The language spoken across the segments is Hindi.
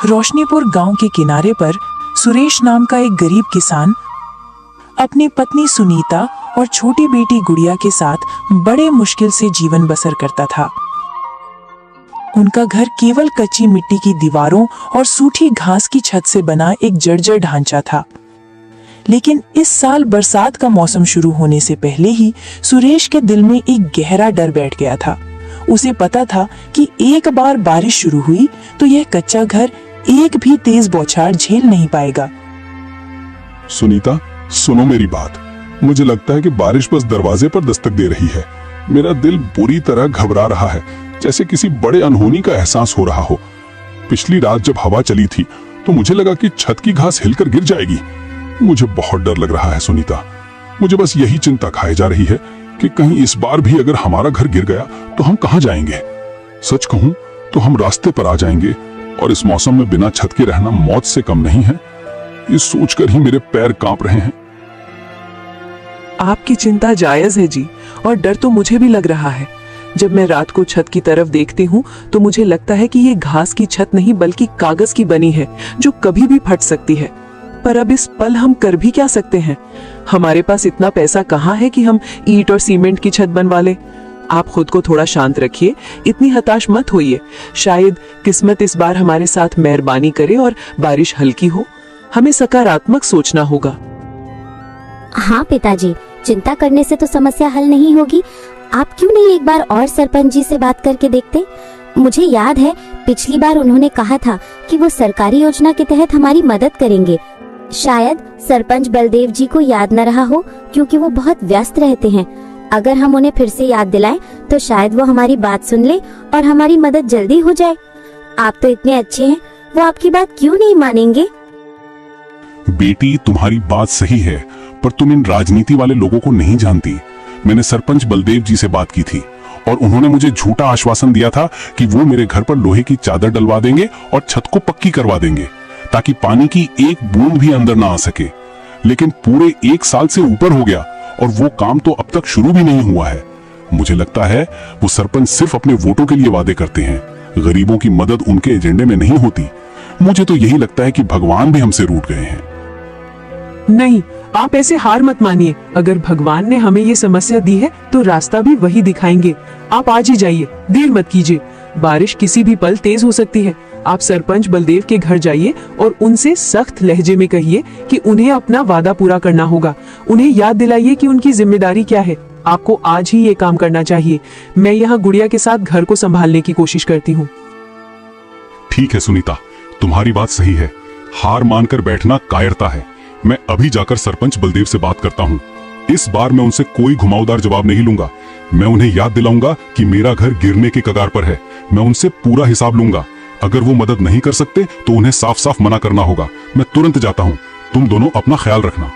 रोशनीपुर गांव के किनारे पर सुरेश नाम का एक गरीब किसान अपनी पत्नी सुनीता और छोटी बेटी गुड़िया के साथ बड़े मुश्किल से जीवन बसर करता था। उनका घर केवल कच्ची मिट्टी की दीवारों और सूखी घास की छत से बना एक जर्जर ढांचा था। लेकिन इस साल बरसात का मौसम शुरू होने से पहले ही सुरेश के दिल में एक गहरा डर बैठ गया था। उसे पता था कि एक बार बारिश शुरू हुई तो यह कच्चा घर एक भी तेज बौछार झेल नहीं पाएगा। सुनीता, सुनो मेरी बात। मुझे लगता है कि बारिश बस दरवाजे पर दस्तक दे रही है। मेरा दिल बुरी तरह घबरा रहा है, जैसे किसी बड़े अनहोनी का एहसास हो रहा हो। पिछली रात जब हवा चली थी तो मुझे लगा कि छत की घास हिलकर गिर जाएगी। मुझे बहुत डर लग रहा है सुनीता। मुझे बस यही चिंता खाए जा रही है कि कहीं इस बार भी अगर हमारा घर गिर गया तो हम कहां जाएंगे। सच कहूं तो हम रास्ते पर आ जाएंगे, और इस मौसम में बिना छत के रहना मौत से कम नहीं है। ये सोचकर ही मेरे पैर कांप रहे हैं। आपकी चिंता जायज है जी, और डर तो मुझे भी लग रहा है। जब मैं रात को छत की तरफ देखती हूँ तो मुझे लगता है कि ये घास की छत नहीं बल्कि कागज की बनी है, जो कभी भी फट सकती है। पर अब इस पल हम कर भी क्या सकते हैं? हमारे पास इतना पैसा कहाँ है कि हम ईंट और सीमेंट की छत बनवा लें। आप खुद को थोड़ा शांत रखिए, इतनी हताश मत होइए। शायद किस्मत इस बार हमारे साथ मेहरबानी करे और बारिश हल्की हो। हमें सकारात्मक सोचना होगा। हाँ पिताजी, चिंता करने से तो समस्या हल नहीं होगी। आप क्यों नहीं एक बार और सरपंच जी से बात करके देखते? मुझे याद है पिछली बार उन्होंने कहा था कि वो सरकारी योजना के तहत हमारी मदद करेंगे। शायद सरपंच बलदेव जी को याद न रहा हो, क्योंकि वो बहुत व्यस्त रहते हैं। अगर हम उन्हें फिर से याद दिलाएं तो शायद वो हमारी बात सुन ले और हमारी मदद जल्दी हो जाए। आप तो इतने अच्छे हैं, वो आपकी बात क्यों नहीं मानेंगे? बेटी, तुम्हारी बात सही है, पर तुम इन राजनीति वाले लोगों को नहीं जानती। मैंने सरपंच बलदेव जी से बात की थी और उन्होंने मुझे झूठा आश्वासन दिया था कि वो मेरे घर पर लोहे की चादर डलवा देंगे और छत को पक्की करवा देंगे, ताकि पानी की एक बूंद भी अंदर ना आ सके। लेकिन पूरे 1 साल से ऊपर हो गया और वो काम तो अब तक शुरू भी नहीं हुआ है। मुझे लगता है वो सरपंच सिर्फ अपने वोटों के लिए वादे करते हैं। गरीबों की मदद उनके एजेंडे में नहीं होती। मुझे तो यही लगता है कि भगवान भी हमसे रूठ गए हैं। नहीं, आप ऐसे हार मत मानिए। अगर भगवान ने हमें ये समस्या दी है तो रास्ता भी वही दिखाएंगे। आप आज ही जाइए, देर मत कीजिए। बारिश किसी भी पल तेज हो सकती है। आप सरपंच बलदेव के घर जाइए और उनसे सख्त लहजे में कहिए कि उन्हें अपना वादा पूरा करना होगा। उन्हें याद दिलाइए कि उनकी जिम्मेदारी क्या है। आपको आज ही ये काम करना चाहिए। मैं यहाँ गुड़िया के साथ घर को संभालने की कोशिश करती हूँ। ठीक है सुनीता, तुम्हारी बात सही है। हार मानकर बैठना कायरता है। मैं अभी जाकर सरपंच बलदेव से बात करता हूँ। इस बार मैं उनसे कोई घुमावदार जवाब नहीं लूंगा। मैं उन्हें याद दिलाऊंगा कि मेरा घर गिरने के कगार पर है। मैं उनसे पूरा हिसाब लूंगा। अगर वो मदद नहीं कर सकते तो उन्हें साफ साफ मना करना होगा। मैं तुरंत जाता हूँ। तुम दोनों अपना ख्याल रखना।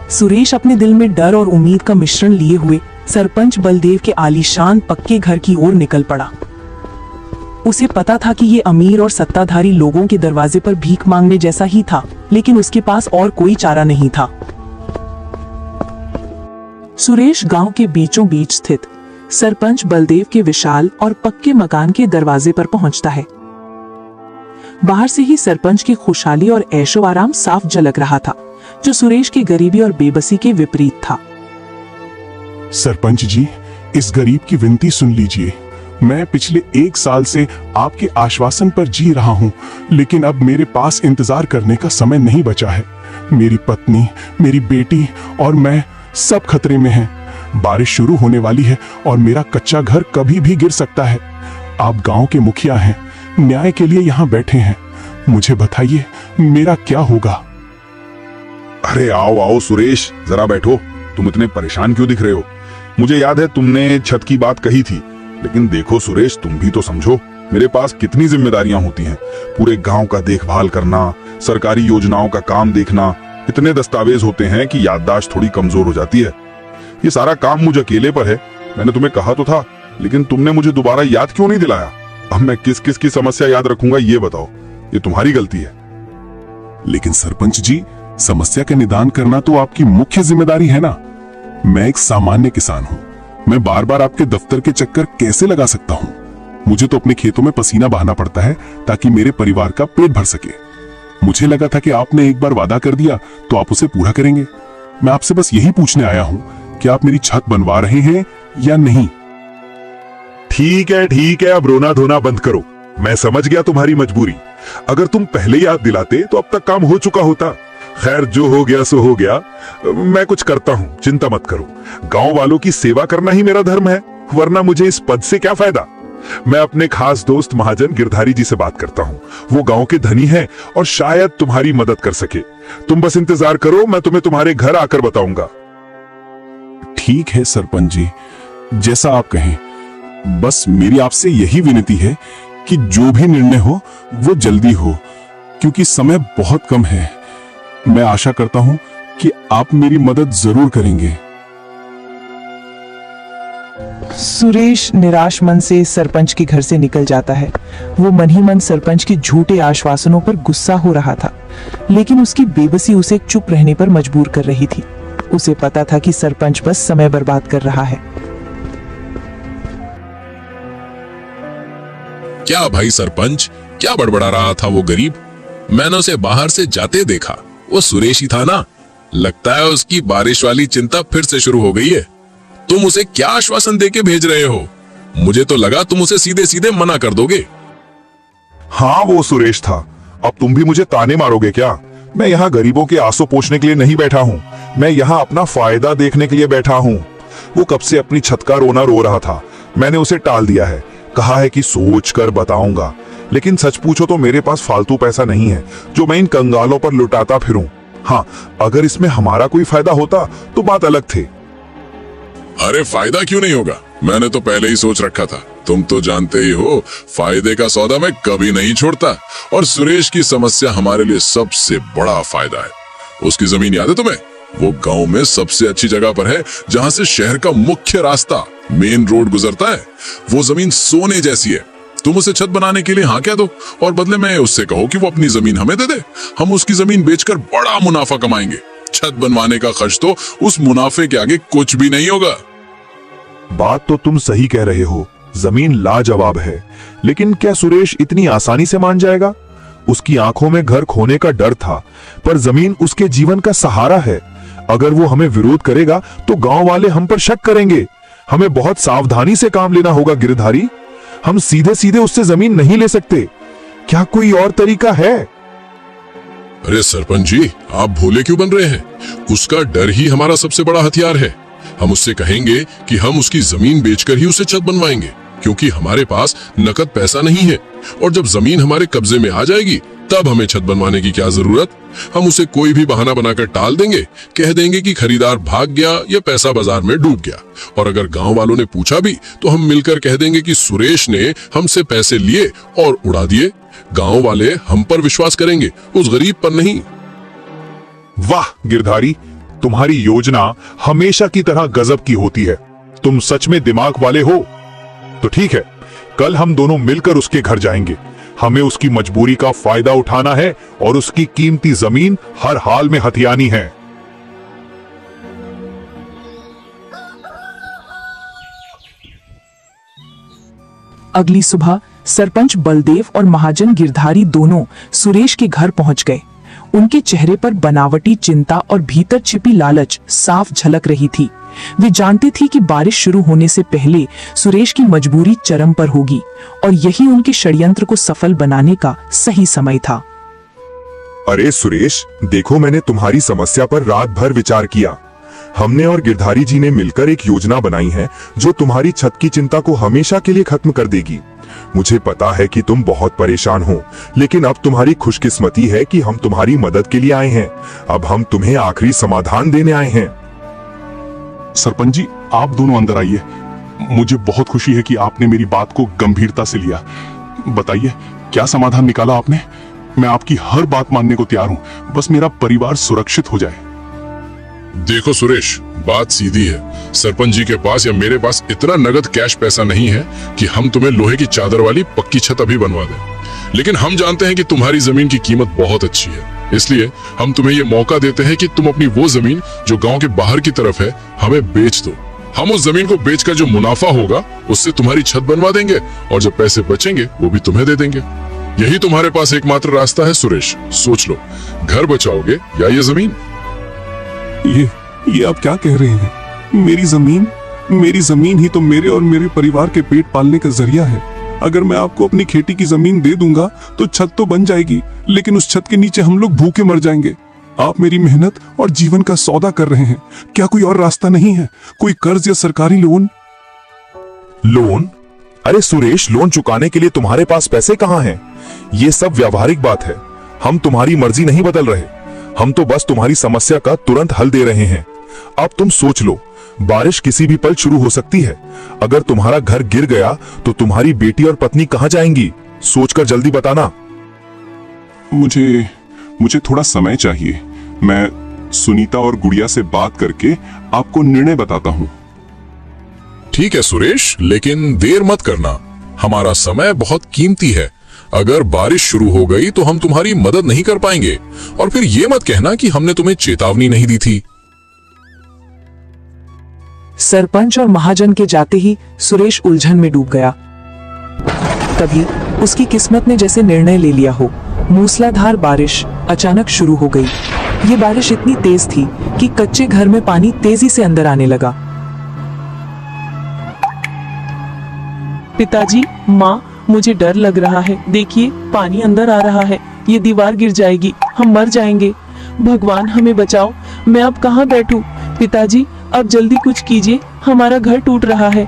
सुरेश अपने दिल में डर और उम्मीद का मिश्रण लिए हुए सरपंच बलदेव के आलीशान पक्के घर की ओर निकल पड़ा। उसे पता था कि ये अमीर और सत्ताधारी लोगों के दरवाजे पर भीख मांगने जैसा ही था, लेकिन उसके पास और कोई चारा नहीं था। सुरेश गांव के बीचों बीच स्थित सरपंच बलदेव के विशाल और पक्के मकान के दरवाजे पर पहुंचता है। बाहर से ही सरपंच की खुशहाली और ऐशो आराम साफ झलक रहा था, जो सुरेश की गरीबी और बेबसी के विपरीत था। सरपंच जी, इस गरीब की विनती सुन लीजिए। मैं पिछले 1 साल से आपके आश्वासन पर जी रहा हूँ, लेकिन अब मेरे पास इंतजार करने का समय नहीं बचा है। मेरी पत्नी, मेरी बेटी और मैं सब खतरे में हैं। बारिश शुरू होने वाली है और मेरा कच्चा घर कभी भी गिर सकता है। आप गांव के मुखिया हैं, न्याय के लिए यहाँ बैठे हैं। मुझे बताइए, मेरा क्या होगा? अरे आओ आओ सुरेश, जरा बैठो। तुम इतने परेशान क्यों दिख रहे हो? मुझे याद है तुमने छत की बात कही थी, लेकिन देखो सुरेश, तुम भी तो समझो, मेरे पास कितनी जिम्मेदारियां होती हैं। पूरे गांव का देखभाल करना, सरकारी योजनाओं का काम देखना, इतने दस्तावेज होते हैं कि याददाश्त थोड़ी कमजोर हो जाती है। ये सारा काम मुझ अकेले पर है। मैंने तुम्हें कहा तो था, लेकिन तुमने मुझे दोबारा याद क्यों नहीं दिलाया? अब मैं किस किस की समस्या याद रखूंगा, ये बताओ। ये तुम्हारी गलती है। लेकिन सरपंच जी, समस्या का निदान करना तो आपकी मुख्य जिम्मेदारी है ना। मैं एक सामान्य किसान हूँ, मैं बार बार आपके दफ्तर के चक्कर कैसे लगा सकता हूँ। मुझे तो अपने खेतों में पसीना बहाना पड़ता है ताकि मेरे परिवार का पेट भर सके। मुझे लगा था कि आपने एक बार वादा कर दिया तो आप उसे पूरा करेंगे। मैं आपसे बस यही पूछने आया हूँ कि आप मेरी छत बनवा रहे हैं या नहीं। ठीक है, अब रोना धोना बंद करो। मैं समझ गया तुम्हारी मजबूरी। अगर तुम पहले याद दिलाते तो अब तक काम हो चुका होता। खैर, जो हो गया सो हो गया। मैं कुछ करता हूँ, चिंता मत करो। गांव वालों की सेवा करना ही मेरा धर्म है, वरना मुझे इस पद से क्या फायदा। मैं अपने खास दोस्त महाजन गिरधारी जी से बात करता हूँ। वो गांव के धनी हैं और शायद तुम्हारी मदद कर सके। तुम बस इंतजार करो, मैं तुम्हें तुम्हारे घर आकर बताऊंगा। ठीक है सरपंच जी, जैसा आप कहें। बस मेरी आपसे यही विनती है कि जो भी निर्णय हो वो जल्दी हो, क्योंकि समय बहुत कम है। मैं आशा करता हूं कि आप मेरी मदद जरूर करेंगे। सुरेश निराश मन से सरपंच के घर से निकल जाता है। वो मन ही मन सरपंच के झूठे आश्वासनों पर गुस्सा हो रहा था, लेकिन उसकी बेबसी उसे चुप रहने पर मजबूर कर रही थी। उसे पता था कि सरपंच बस समय बर्बाद कर रहा है। क्या भाई सरपंच, क्या बड़बड़ा रहा था वो गरीब? मैंने उसे बाहर से जाते देखा। वो सुरेश ही था ना? लगता है उसकी बारिश वाली चिंता फिर से शुरू हो गई है। तुम उसे क्या आश्वासन देके भेज रहे हो? मुझे तो लगा तुम उसे सीधे सीधे मना कर दोगे। हाँ, वो सुरेश था। अब तुम भी मुझे ताने मारोगे क्या? मैं यहाँ गरीबों के आंसू पोंछने के लिए नहीं बैठा हूँ। मैं यहाँ अपना फायदा देखने के लिए बैठा हूँ। वो कब से अपनी छत का रोना रो रहा था। मैंने उसे टाल दिया है, कहा है कि सोच कर बताऊंगा। लेकिन सच पूछो तो मेरे पास फालतू पैसा नहीं है जो मैं इन कंगालों पर लुटाता फिरूं। हाँ, अगर इसमें हमारा कोई फायदा होता तो बात अलग थी। अरे फायदा क्यों नहीं होगा? मैंने तो पहले ही सोच रखा था। तुम तो जानते ही हो, फायदे का सौदा मैं कभी नहीं छोड़ता। और सुरेश की समस्या हमारे लिए सबसे बड़ा फायदा है। उसकी जमीन याद है तुम्हें? वो गांव में सबसे अच्छी जगह पर है, जहां से शहर का मुख्य रास्ता मेन रोड गुजरता है। वो जमीन सोने जैसी है। तुम उसे छत बनाने के लिए हाँ कह दो और बदले में उससे कहो कि वो अपनी जमीन हमें दे दे। हम उसकी जमीन बेचकर बड़ा मुनाफा कमाएंगे। छत बनवाने का खर्च तो उस मुनाफे के आगे कुछ भी नहीं होगा। बात तो तुम सही कह रहे हो, जमीन लाजवाब है, लेकिन क्या सुरेश इतनी आसानी से मान जाएगा? उसकी आंखों में घर खोने का डर था, पर जमीन उसके जीवन का सहारा है। अगर वो हमें विरोध करेगा तो गांव वाले हम पर शक करेंगे। हमें बहुत सावधानी से काम लेना होगा गिरधारी। हम सीधे सीधे उससे जमीन नहीं ले सकते। क्या कोई और तरीका है? अरे सरपंच जी, आप भोले क्यों बन रहे हैं? उसका डर ही हमारा सबसे बड़ा हथियार है। हम उससे कहेंगे कि हम उसकी जमीन बेचकर ही उसे छत बनवाएंगे, क्योंकि हमारे पास नकद पैसा नहीं है। और जब जमीन हमारे कब्जे में आ जाएगी तब हमें छत बनवाने की क्या जरूरत? हम उसे कोई भी बहाना बनाकर टाल देंगे, कह देंगे कि खरीदार भाग गया या पैसा बाजार में डूब गया। और अगर गांव वालों ने पूछा भी तो हम मिलकर कह देंगे कि सुरेश ने हमसे पैसे लिए और उड़ा दिए। गांव वाले हम पर विश्वास करेंगे, उस गरीब पर नहीं। वाह गिरधारी, तुम्हारी योजना हमेशा की तरह गजब की होती है। तुम सच में दिमाग वाले हो। तो ठीक है, कल हम दोनों मिलकर उसके घर जाएंगे। हमें उसकी मजबूरी का फायदा उठाना है और उसकी कीमती जमीन हर हाल में हथियानी है। अगली सुबह सरपंच बलदेव और महाजन गिरधारी दोनों सुरेश के घर पहुंच गए। उनके चेहरे पर बनावटी चिंता और भीतर छिपी लालच साफ झलक रही थी। वे जानते थे कि बारिश शुरू होने से पहले सुरेश की मजबूरी चरम पर होगी और यही उनके षड्यंत्र को सफल बनाने का सही समय था। अरे सुरेश, देखो, मैंने तुम्हारी समस्या पर रात भर विचार किया। हमने और गिरधारी जी ने मिलकर एक योजना बनाई है जो तुम्हारी छत की चिंता को हमेशा के लिए खत्म कर देगी। मुझे पता है कि तुम बहुत परेशान हो, लेकिन अब तुम्हारी खुशकिस्मती है कि हम तुम्हारी मदद के लिए आए हैं। अब हम तुम्हें आखिरी समाधान देने आए हैं। सरपंच जी, आप दोनों अंदर आइए। मुझे बहुत खुशी है कि आपने मेरी बात को गंभीरता से लिया। बताइए, क्या समाधान निकाला आपने? मैं आपकी हर बात मानने को तैयार हूं, बस मेरा परिवार सुरक्षित हो जाए। देखो सुरेश, बात सीधी है। सरपंच जी के पास या मेरे पास इतना नगद कैश पैसा नहीं है कि हम तुम्हें लोहे की चादर वाली पक्की छत अभी बनवा दें। लेकिन हम जानते हैं कि तुम्हारी जमीन की कीमत बहुत अच्छी है, इसलिए हम तुम्हें ये मौका देते हैं कि तुम अपनी वो जमीन जो गांव के बाहर की तरफ है हमें बेच दो। हम उस जमीन को बेचकर जो मुनाफा होगा उससे तुम्हारी छत बनवा देंगे और जो पैसे बचेंगे वो भी तुम्हें दे देंगे। यही तुम्हारे पास एकमात्र रास्ता है सुरेश, सोच लो, घर बचाओगे या ये जमीन? ये आप क्या कह रहे हैं? मेरी जमीन ही तो मेरे और मेरे परिवार के पेट पालने का जरिया है। अगर मैं आपको अपनी खेती की जमीन दे दूंगा तो छत तो बन जाएगी, लेकिन उस छत के नीचे हम लोग भूखे मर जाएंगे। आप मेरी मेहनत और जीवन का सौदा कर रहे हैं। क्या कोई और रास्ता नहीं है? कोई कर्ज या सरकारी लोन? लोन? अरे सुरेश, लोन चुकाने के लिए तुम्हारे पास पैसे कहाँ हैं? ये सब व्यावहारिक बात है। हम तुम्हारी मर्जी नहीं बदल रहे, हम तो बस तुम्हारी समस्या का तुरंत हल दे रहे हैं। अब तुम सोच लो, बारिश किसी भी पल शुरू हो सकती है। अगर तुम्हारा घर गिर गया तो तुम्हारी बेटी और पत्नी कहाँ जाएंगी? सोचकर जल्दी बताना। मुझे थोड़ा समय चाहिए। मैं सुनीता और गुड़िया से बात करके आपको निर्णय बताता हूँ। ठीक है सुरेश, लेकिन देर मत करना, हमारा समय बहुत कीमती है। अगर बारिश शुरू हो गई तो हम तुम्हारी मदद नहीं कर पाएंगे, और फिर ये मत कहना कि हमने तुम्हें चेतावनी नहीं दी थी। सरपंच और महाजन के जाते ही सुरेश उलझन में डूब गया। तभी उसकी किस्मत ने जैसे निर्णय ले लिया हो। मूसलाधार बारिश अचानक शुरू हो गई। ये बारिश इतनी तेज थी कि कच्चे घर में पानी तेजी से अंदर आने लगा। पिताजी, माँ, मुझे डर लग रहा है। देखिए, पानी अंदर आ रहा है। ये दीवार गिर जाएगी, हम मर जाएंगे। भगवान हमें बचाओ। मैं अब कहाँ बैठूं? पिताजी, अब जल्दी कुछ कीजिए, हमारा घर टूट रहा है।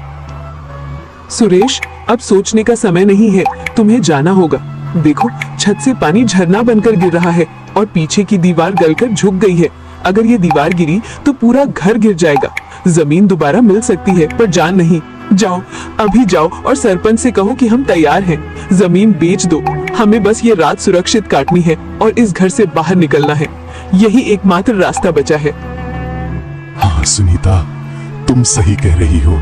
सुरेश, अब सोचने का समय नहीं है, तुम्हें जाना होगा। देखो, छत से पानी झरना बनकर गिर रहा है और पीछे की दीवार गलकर झुक गई है। अगर ये दीवार गिरी तो पूरा घर गिर जाएगा। जमीन दोबारा मिल सकती है पर जान नहीं। जाओ, अभी जाओ और सरपंच से कहो कि हम तैयार हैं। जमीन बेच दो, हमें बस ये रात सुरक्षित काटनी है और इस घर से बाहर निकलना है। यही एकमात्र रास्ता बचा है। हाँ सुनीता, तुम सही कह रही हो।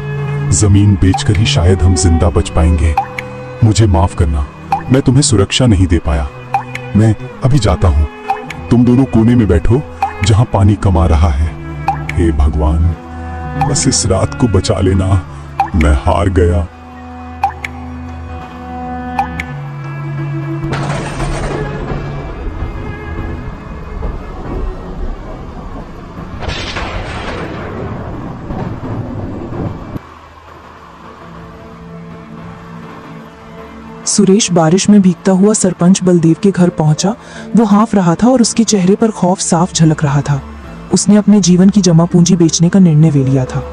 जमीन बेचकर ही शायद हम जिंदा बच पाएंगे। मुझे माफ करना, मैं तुम्हें सुरक्षा नहीं दे पाया। मैं अभी जाता हूँ। तुम दोनों कोने में बैठो जहाँ पानी कम आ रहा है। हे भगवान, बस इस रात को बचा लेना। मैं हार गया। सुरेश बारिश में भीगता हुआ सरपंच बलदेव के घर पहुंचा। वो हाँफ रहा था और उसके चेहरे पर खौफ साफ झलक रहा था। उसने अपने जीवन की जमा पूंजी बेचने का निर्णय ले लिया था।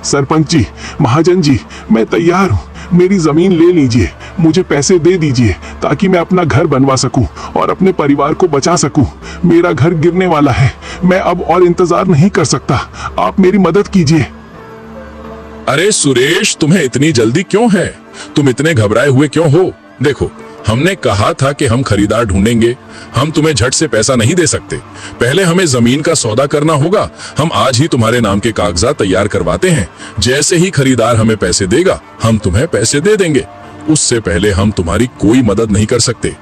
सरपंच जी, महाजन जी, मैं तैयार हूँ। मेरी जमीन ले लीजिए, मुझे पैसे दे दीजिए ताकि मैं अपना घर बनवा सकूं और अपने परिवार को बचा सकूं। मेरा घर गिरने वाला है, मैं अब और इंतजार नहीं कर सकता। आप मेरी मदद कीजिए। अरे सुरेश, तुम्हें इतनी जल्दी क्यों है? तुम इतने घबराए हुए क्यों हो? देखो, हमने कहा था कि हम खरीदार ढूंढेंगे। हम तुम्हें झट से पैसा नहीं दे सकते। पहले हमें जमीन का सौदा करना होगा। हम आज ही तुम्हारे नाम के कागजात तैयार करवाते हैं। जैसे ही खरीदार हमें पैसे देगा, हम तुम्हें पैसे दे देंगे। उससे पहले हम तुम्हारी कोई मदद नहीं कर सकते।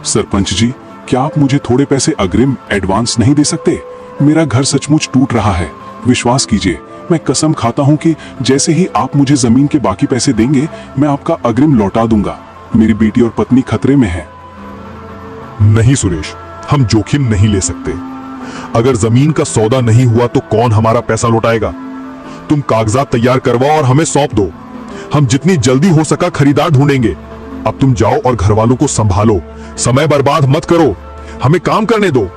सरपंच जी, क्या आप मुझे थोड़े पैसे अग्रिम एडवांस नहीं दे सकते? मेरा घर सचमुच टूट रहा है। विश्वास कीजिए, मैं कसम खाता हूँ कि जैसे ही आप मुझे जमीन के बाकी पैसे देंगे, मैं आपका अग्रिम लौटा दूंगा। मेरी बेटी और पत्नी खतरे में है। नहीं सुरेश, हम जोखिम नहीं ले सकते। अगर जमीन का सौदा नहीं हुआ तो कौन हमारा पैसा लौटाएगा? तुम कागजात तैयार करवाओ और हमें सौंप दो। हम जितनी जल्दी हो सका खरीदार ढूंढेंगे। अब तुम जाओ और घर वालों को संभालो। समय बर्बाद मत करो, हमें काम करने दो।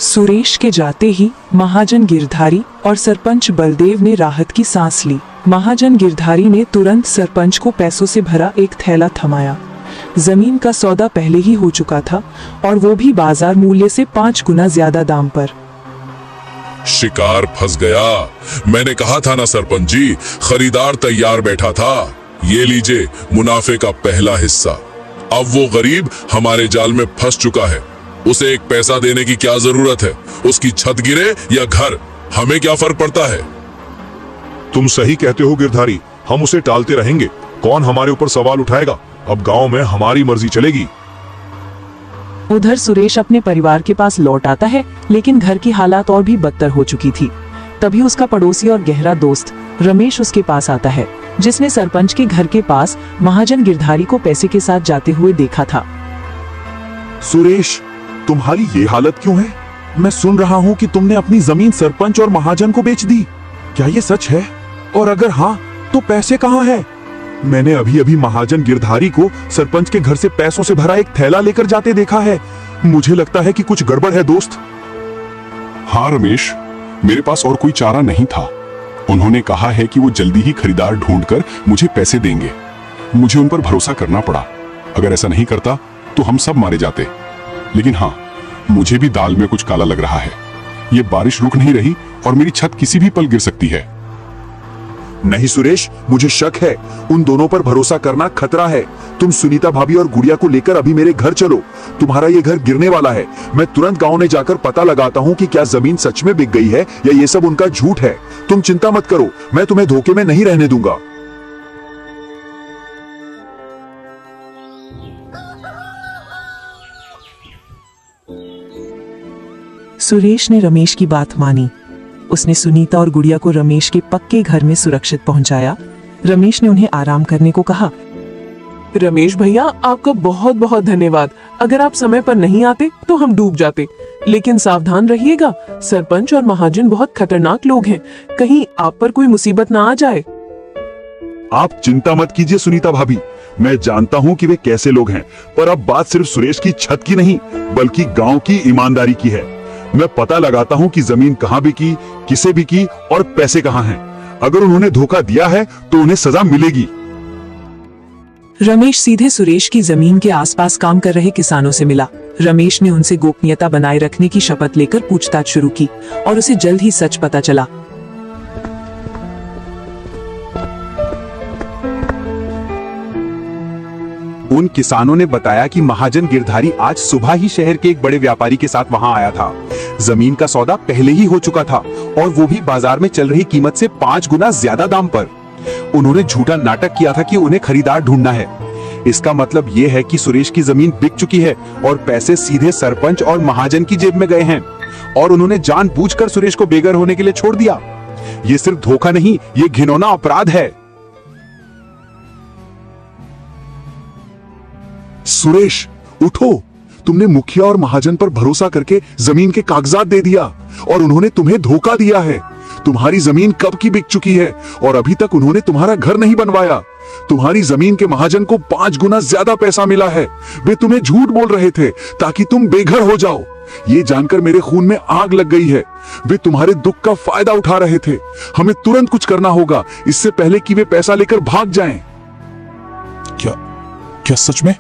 सुरेश के जाते ही महाजन गिरधारी और सरपंच बलदेव ने राहत की सांस ली। महाजन गिरधारी ने तुरंत सरपंच को पैसों से भरा एक थैला थमाया। जमीन का सौदा पहले ही हो चुका था और वो भी बाजार मूल्य से 5 गुना ज्यादा दाम पर। शिकार फंस गया। मैंने कहा था ना सरपंच जी, खरीदार तैयार बैठा था। ये लीजिए मुनाफे का पहला हिस्सा। अब वो गरीब हमारे जाल में फंस चुका है। उसे एक पैसा देने की क्या जरूरत है? उसकी छत गिरे या घर, हमें क्या फर्क पड़ता है? तुम सही कहते हो गिरधारी, हम उसे टालते रहेंगे। कौन हमारे ऊपर सवाल उठाएगा? अब गांव में हमारी मर्जी चलेगी। उधर सुरेश अपने परिवार के पास लौट आता है, लेकिन घर की हालात और भी बदतर हो चुकी थी। तभी उसका पड़ोसी और गहरा दोस्त रमेश उसके पास आता है, जिसने सरपंच के घर के पास महाजन गिरधारी को पैसे के साथ जाते हुए देखा था। सुरेश, तुम्हारी ये हालत क्यों है? मैं सुन रहा हूँ कि तुमने अपनी जमीन सरपंच और महाजन को बेच दी। क्या ये सच है? और अगर हाँ, तो पैसे कहाँ हैं? मैंने अभी अभी महाजन गिरधारी को सरपंच के घर से पैसों से भरा एक थैला लेकर जाते देखा है। मुझे लगता है कि कुछ गड़बड़ है दोस्त। हाँ रमेश, मेरे पास और कोई चारा नहीं था। उन्होंने कहा है कि वो जल्दी ही खरीदार ढूंढकर मुझे पैसे देंगे। मुझे उन पर भरोसा करना पड़ा। अगर ऐसा नहीं करता तो हम सब मारे जाते। लेकिन हाँ, मुझे भी दाल में कुछ काला लग रहा है। ये बारिश रुक नहीं रही और मेरी छत किसी भी पल गिर सकती है। नहीं सुरेश, मुझे शक है। उन दोनों पर भरोसा करना खतरा है। तुम सुनीता भाभी और गुड़िया को लेकर अभी मेरे घर चलो। तुम्हारा ये घर गिरने वाला है। मैं तुरंत गांव में जाकर पता लगाता हूँ कि क्या जमीन सच में बिक गई है या ये सब उनका झूठ है। तुम चिंता मत करो, मैं तुम्हें धोखे में नहीं रहने दूंगा। सुरेश ने रमेश की बात मानी। उसने सुनीता और गुड़िया को रमेश के पक्के घर में सुरक्षित पहुंचाया। रमेश ने उन्हें आराम करने को कहा। रमेश भैया, आपका बहुत बहुत धन्यवाद। अगर आप समय पर नहीं आते तो हम डूब जाते। लेकिन सावधान रहिएगा, सरपंच और महाजन बहुत खतरनाक लोग हैं। कहीं आप पर कोई मुसीबत ना आ जाए। आप चिंता मत कीजिए सुनीता भाभी, मैं जानता हूँ कि वे कैसे लोग हैं। पर अब बात सिर्फ सुरेश की छत की नहीं, बल्कि गांव की ईमानदारी की है। मैं पता लगाता हूँ कि जमीन कहाँ बिकी, किसे बिकी और पैसे कहाँ हैं। अगर उन्होंने धोखा दिया है तो उन्हें सजा मिलेगी। रमेश सीधे सुरेश की जमीन के आसपास काम कर रहे किसानों से मिला। रमेश ने उनसे गोपनीयता बनाए रखने की शपथ लेकर पूछताछ शुरू की और उसे जल्द ही सच पता चला। उन किसानों ने बताया कि महाजन गिरधारी आज सुबह ही शहर के एक बड़े व्यापारी के साथ वहां आया था। जमीन का सौदा पहले ही हो चुका था और वो भी बाजार में चल रही कीमत से 5 गुना ज्यादा दाम पर। उन्होंने झूठा नाटक किया था कि उन्हें खरीदार ढूंढना है। इसका मतलब ये है कि सुरेश की जमीन बिक चुकी है और पैसे सीधे सरपंच और महाजन की जेब में गए हैं और उन्होंने जानबूझकर सुरेश को बेघर होने के लिए छोड़ दिया। ये सिर्फ धोखा नहीं, ये घिनौना अपराध है। सुरेश, उठो। तुमने मुखिया और महाजन पर भरोसा करके जमीन के कागजात दे दिया और उन्होंने तुम्हें धोखा दिया है। तुम्हारी जमीन कब की बिक चुकी है और अभी तक उन्होंने तुम्हारा घर नहीं बनवाया। तुम्हारी जमीन के महाजन को 5 गुना ज्यादा पैसा मिला है। वे तुम्हें झूठ बोल रहे थे ताकि तुम बेघर हो जाओ। ये जानकर मेरे खून में आग लग गई है। वे तुम्हारे दुख का फायदा उठा रहे थे। हमें तुरंत कुछ करना होगा, इससे पहले कि वे पैसा लेकर भाग जाएं। क्या सच में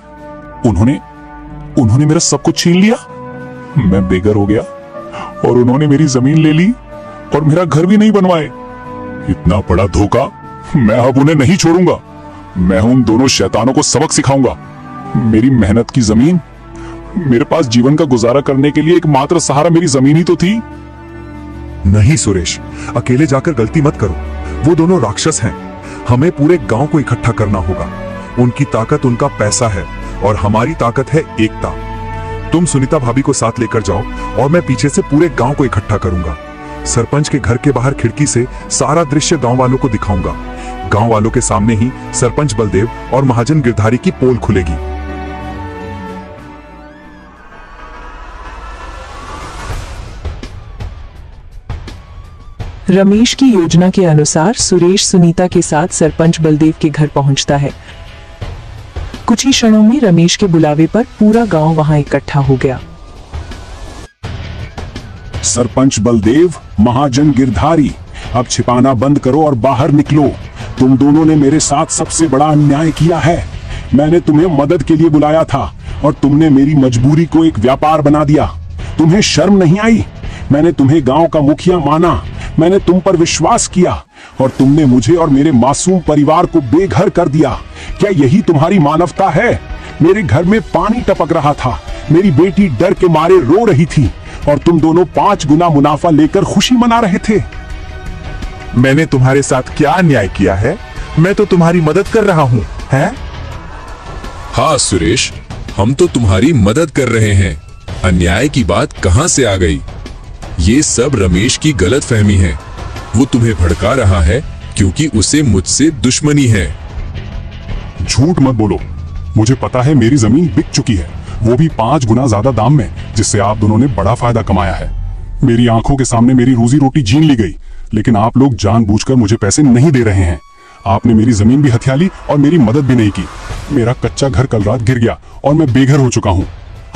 उन्होंने मेरा सब कुछ छीन लिया? मैं बेघर हो गया और उन्होंने मेरी जमीन ले ली और मेरा घर भी नहीं बनवाए। इतना बड़ा धोखा मैं अब उन्हें नहीं छोड़ूंगा। मैं उन दोनों शैतानों को सबक सिखाऊंगा। मेरी मेहनत की जमीन, मेरे पास जीवन का गुजारा करने के लिए एकमात्र सहारा मेरी जमीन ही तो थी। नहीं सुरेश, अकेले जाकर गलती मत करो। वो दोनों राक्षस हैं। हमें पूरे गांव को इकट्ठा करना होगा। उनकी ताकत उनका पैसा है और हमारी ताकत है एकता। तुम सुनीता भाभी को साथ लेकर जाओ और मैं पीछे से पूरे गांव को इकट्ठा करूंगा। सरपंच के घर के बाहर खिड़की से सारा दृश्य गांव वालों को दिखाऊंगा। गांव वालों के सामने ही सरपंच बलदेव और महाजन गिरधारी की पोल खुलेगी। रमेश की योजना के अनुसार सुरेश सुनीता के साथ सरपंच बलदेव के घर पहुंचता है। कुछ ही क्षणों में रमेश के बुलावे पर पूरा गांव वहां इकट्ठा हो गया। सरपंच बलदेव, महाजन गिरधारी, अब छिपाना बंद करो और बाहर निकलो। तुम दोनों ने मेरे साथ सबसे बड़ा अन्याय किया है। मैंने तुम्हें मदद के लिए बुलाया था और तुमने मेरी मजबूरी को एक व्यापार बना दिया। तुम्हें शर्म नहीं आई? मैंने तुम्हें गांव का मुखिया माना, मैंने तुम पर विश्वास किया और तुमने मुझे और मेरे मासूम परिवार को बेघर कर दिया। क्या यही तुम्हारी मानवता है? मेरे घर में पानी टपक रहा था, मेरी बेटी डर के मारे रो रही थी और तुम दोनों 5 गुना मुनाफा लेकर खुशी मना रहे थे। मैंने तुम्हारे साथ क्या अन्याय किया है? मैं तो तुम्हारी मदद कर रहा हूँ, हैं? हाँ सुरेश, हम तो तुम्हारी मदद कर रहे हैं। अन्याय की बात कहाँ से आ गई? ये सब रमेश की गलतफहमी है। वो तुम्हें भड़का रहा है क्योंकि उसे मुझसे दुश्मनी है। झूठ मत बोलो, मुझे पता है मेरी जमीन बिक चुकी है, वो भी 5 गुना ज्यादा दाम में, जिससे आप दोनों ने बड़ा फायदा कमाया है। मेरी आंखों के सामने मेरी रोजी रोटी छीन ली गई, लेकिन आप लोग जानबूझकर मुझे पैसे नहीं दे रहे हैं। आपने मेरी जमीन भी हथिया ली और मेरी मदद भी नहीं की। मेरा कच्चा घर कल रात गिर गया और मैं बेघर हो चुका हूँ।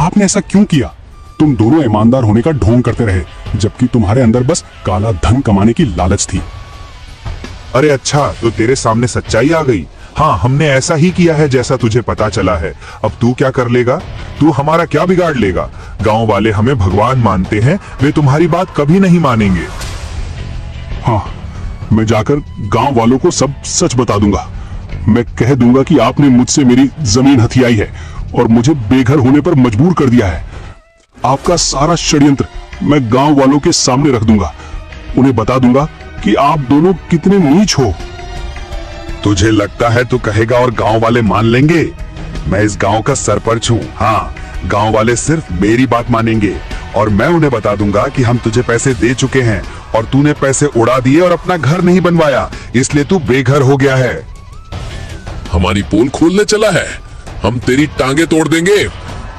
आपने ऐसा क्यों किया? तुम दोनों ईमानदार होने का ढोंग करते रहे, जबकि तुम्हारे अंदर बस काला धन कमाने की लालच थी। अरे अच्छा, तो तेरे सामने सच्चाई आ गई। हाँ, हमने ऐसा ही किया है जैसा तुझे पता चला है। अब तू क्या कर लेगा? तू हमारा क्या बिगाड़ लेगा? गांव वाले हमें भगवान मानते हैं, वे तुम्हारी बात कभी नहीं मानेंगे। हाँ, मैं जाकर गांव वालों को सब सच बता दूंगा। मैं कह दूंगा कि आपने मुझसे मेरी जमीन हथियाई है और मुझे बेघर होने पर मजबूर कर दिया है। आपका सारा षड्यंत्र मैं गांव वालों के सामने रख दूंगा। उन्हें बता दूंगा कि आप दोनों कितने नीच हो। तुझे लगता है तू कहेगा और गांव वाले मान लेंगे? मैं इस गांव का सरपंच हूँ। हाँ, गांव वाले सिर्फ मेरी बात मानेंगे और मैं उन्हें बता दूंगा कि हम तुझे पैसे दे चुके हैं और तूने पैसे उड़ा दिए और अपना घर नहीं बनवाया, इसलिए तू बेघर हो गया है। हमारी पोल खोलने चला है। हम तेरी टांगे तोड़ देंगे,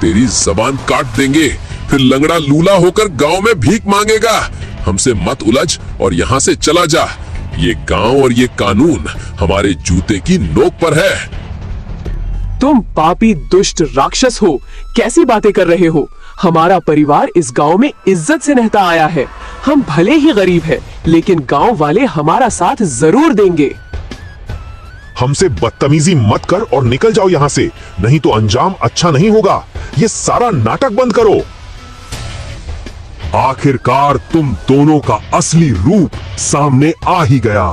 तेरी जबान काट देंगे, फिर लंगड़ा लूला होकर गांव में भीख मांगेगा। हमसे मत उलझ और यहाँ से चला जा। ये गांव और ये कानून हमारे जूते की नोक पर है। तुम पापी दुष्ट राक्षस हो, कैसी बातें कर रहे हो? हमारा परिवार इस गांव में इज्जत से रहता आया है। हम भले ही गरीब हैं, लेकिन गांव वाले हमारा साथ जरूर देंगे। हमसे बदतमीजी मत कर और निकल जाओ यहाँ से, नहीं तो अंजाम अच्छा नहीं होगा। ये सारा नाटक बंद करो। आखिरकार तुम दोनों का असली रूप सामने आ ही गया।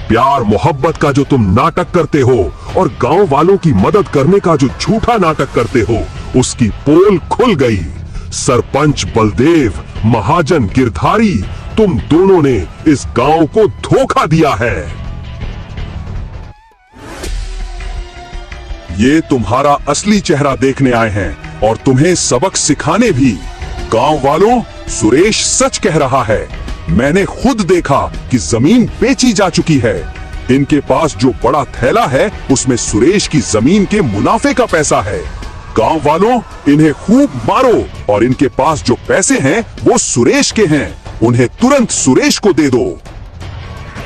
प्यार मोहब्बत का जो तुम नाटक करते हो और गांव वालों की मदद करने का जो झूठा नाटक करते हो, उसकी पोल खुल गई। सरपंच बलदेव, महाजन गिरधारी, तुम दोनों ने इस गांव को धोखा दिया है। ये तुम्हारा असली चेहरा देखने आए हैं और तुम्हें सबक सिखाने भी। गांव वालों, सुरेश सच कह रहा है। मैंने खुद देखा कि जमीन बेची जा चुकी है। इनके पास जो बड़ा थैला है, उसमें सुरेश की जमीन के मुनाफे का पैसा है। गांव वालों, इन्हें खूब मारो और इनके पास जो पैसे हैं, वो सुरेश के हैं। उन्हें तुरंत सुरेश को दे दो।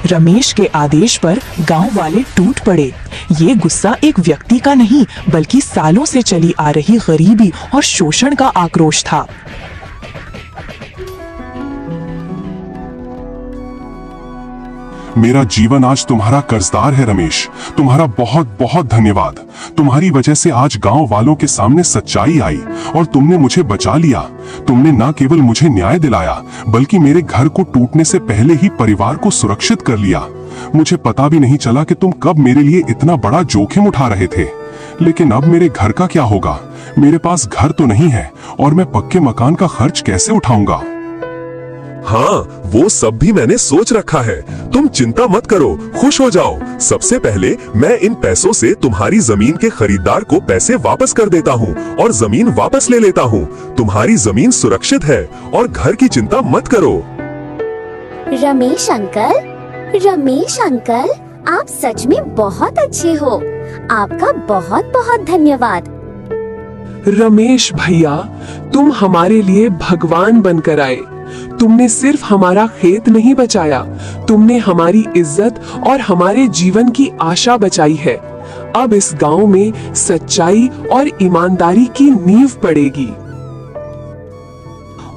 रमेश के आदेश पर गांव वाले टूट पड़े। ये गुस्सा एक व्यक्ति का नहीं, बल्कि सालों से चली आ रही गरीबी और शोषण का आक्रोश था। मेरा जीवन आज तुम्हारा कर्जदार है रमेश। तुम्हारा बहुत बहुत धन्यवाद। तुम्हारी वजह से आज गांव वालों के सामने सच्चाई आई और तुमने मुझे बचा लिया। तुमने न केवल मुझे न्याय दिलाया, बल्कि मेरे घर को टूटने से पहले ही परिवार को सुरक्षित कर लिया। मुझे पता भी नहीं चला कि तुम कब मेरे लिए इतना बड़ा जोखिम उठा रहे थे। लेकिन अब मेरे घर का क्या होगा? मेरे पास घर तो नहीं है और मैं पक्के मकान का खर्च कैसे उठाऊंगा? हाँ, वो सब भी मैंने सोच रखा है। तुम चिंता मत करो, खुश हो जाओ। सबसे पहले मैं इन पैसों से तुम्हारी जमीन के खरीदार को पैसे वापस कर देता हूँ और जमीन वापस ले लेता हूँ। तुम्हारी जमीन सुरक्षित है और घर की चिंता मत करो। रमेश अंकल, आप सच में बहुत अच्छे हो। आपका बहुत बहुत धन्यवाद। रमेश भैया, तुम हमारे लिए भगवान बनकर आए। तुमने सिर्फ हमारा खेत नहीं बचाया, तुमने हमारी इज्जत और हमारे जीवन की आशा बचाई है। अब इस गांव में सच्चाई और ईमानदारी की नींव पड़ेगी।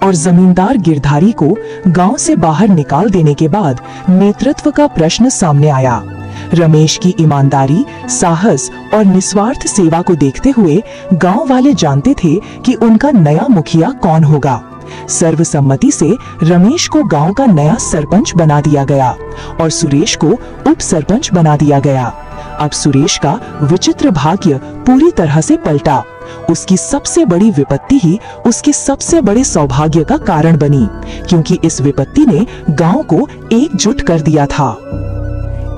और जमींदार गिरधारी को गांव से बाहर निकाल देने के बाद नेतृत्व का प्रश्न सामने आया। रमेश की ईमानदारी, साहस और निस्वार्थ सेवा को देखते हुए गांव वाले जानते थे कि उनका नया मुखिया कौन होगा। सर्वसम्मति से रमेश को गांव का नया सरपंच बना दिया गया और सुरेश को उप सरपंच बना दिया गया। अब सुरेश का विचित्र भाग्य पूरी तरह से पलटा। उसकी सबसे बड़ी विपत्ति ही उसके सबसे बड़े सौभाग्य का कारण बनी, क्योंकि इस विपत्ति ने गांव को एकजुट कर दिया था।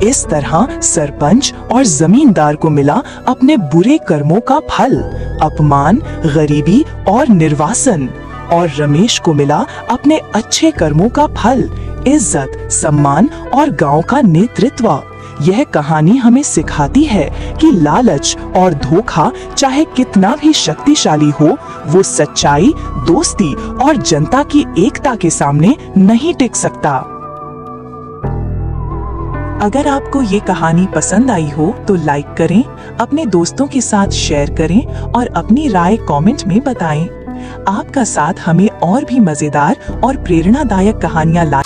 इस तरह सरपंच और जमींदार को मिला अपने बुरे कर्मों का फल, अपमान, गरीबी और निर्वासन, और रमेश को मिला अपने अच्छे कर्मों का फल, इज्जत, सम्मान और गांव का नेतृत्व। यह कहानी हमें सिखाती है कि लालच और धोखा चाहे कितना भी शक्तिशाली हो, वो सच्चाई, दोस्ती और जनता की एकता के सामने नहीं टिक सकता। अगर आपको ये कहानी पसंद आई हो तो लाइक करें, अपने दोस्तों के साथ शेयर करें और अपनी राय कमेंट में बताएं। आपका साथ हमें और भी मजेदार और प्रेरणादायक कहानियां ला